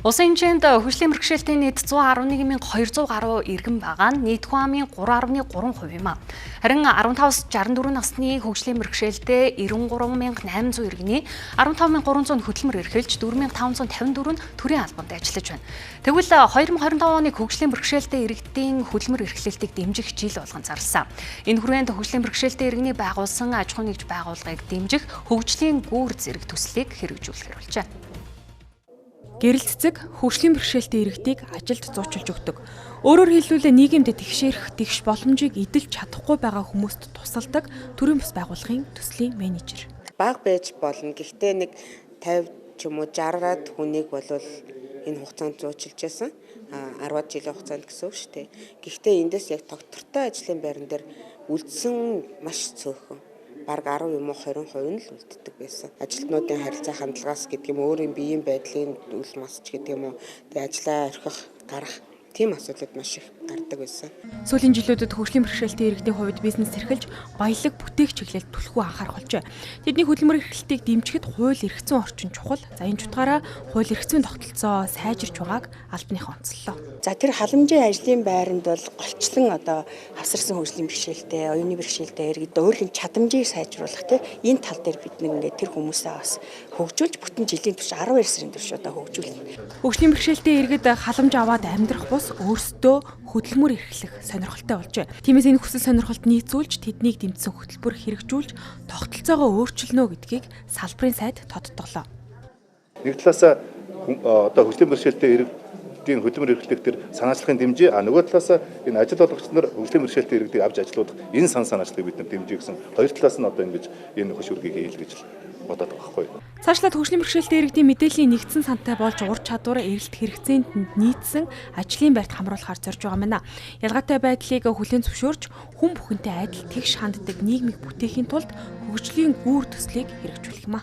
Улсын хэмжээнд хөгжлийн бэрхшээлтэй нийт 111,200 гаруй иргэн байгаа нь нийт хүн амын 3.3% юм а. Харин 15-64 насны хөгжлийн бэрхшээлтэй 93,800 иргэний 15,300 хөдөлмөр эрхэлж 4,554 нь төрийн албанд ажиллаж байна. Тэгвэл 2025 оны хөгжлийн бэрхшээлтэй иргэдийн хөдөлмөр эрхлэлтийг дэмжих жил болгон зарласан. Энэ хүрээнд хөгжлийн бэрхшээлтэй иргэний байгуулсан аж ахуйн нэгж байгууллагыг дэмжих хөгжлийн гүүр зэрэг төслийг хэрэгжүүлэхээр болжээ. Гэрэл цэцэг хөгжлийн бэрхшээлтэй иргэдийг ажилд зуучилж өгдөг. Өөрөөр хэлбэл нийгэмд тэгшэрх, тэгш боломжийг эдэлж чадахгүй байгаа хүмүүст тусалдаг төрийн бас байгууллагын төслийн менежер. Бага байж болно. Гэхдээ нэг 50 ч юм уу 60-аад хүнийг бол энэ хугацаанд зуучилж байсан. 10-аад жилийн хугацаанд гэсэн үг шүү дээ. Гэхдээ эндээс яг тогтвортой ажлын байран дээр үлдсэн маш цөөхөн. Бараг 10 юм уу 20% нь л үлддэг байсан. Ажилтнуудын харилцаа хандлагаас гэдэг юм өөрийн биеийн байдлын үл масч гэдэг юм уу тэгээ ажлаа орхих гарах тийм асуудлууд маш их гардаг байсан. Сүүлийн жилүүдэд хөгжлийн бэрхшээлтэй иргэдийн хувьд бизнес эрхэлж баялаг бүтээх чиглэлд түлхүү анхаарах болжээ. Тэдний хөдөлмөр эрхлэлтийг дэмжихэд хууль эрх зүйн орчин чухал. За энэ чухлаараа хууль эрх зүйн тогтолцоо сайжирч байгааг албаныхан онцлолоо. За тэр халамжийн ажлын байранд бол голчлон одоо хавсарсан хөгжлийн бэрхшээлтэй, оюуны бэрхшээлтэй иргэд өөрийн чадамжийг сайжруулах тийм энэ тал дээр бид ингээд тэр хүмүүсээ бас хөгжүүлж бүтэн жилийн турш 12 сарын турш одоо хөгжүүлнэ. Хөгжлийн бэрхшээлтэй иргэд халамж аваад амьдрах бус өөрсдөө хөдөлмөр эрхлэх сонирхолтой болжээ. Тиймээс энэ хүсэл сонирхолд нийцүүлж тэднийг дэмжсэн хөтөлбөр хэрэгжүүлж тогтолцоогоо өөрчилнө гэдгийг салбарын сайд тодтоглоо. Нэг талаас одоо хөгжлийн бэрхшээлтэй иргэдийн хөдөлмөр эрхлэх төр санаачлахын дэмжээ, нөгөө талаас энэ ажил олгогч нар хөгжлийн бэрхшээлтэй иргэдийг авч ажилуулах энэ санаачлалыг бид нар дэмжиж гисэн. Хоёр талаас нь одоо ингэж энэ хөшүүргийг хийл гэж бодоод байгаа байхгүй. Цаашлаад хөгжлийн бэрхшээлтэй иргэдийн мэдээллийн нэгдсэн сантай болж ур чадвар эрэлт хэрэгцээнд нийцсэн ажлын байрт хамруулахаар зорж байгаа мэнэ. Ялгаатай байдлыг хүлээн зөвшөөрч хүн бүхэнтэй адил тэгш ханддаг нийгмийг бүтээхийн тулд хөгжлийн гүүр төслийг хэрэгжүүлэх юм а.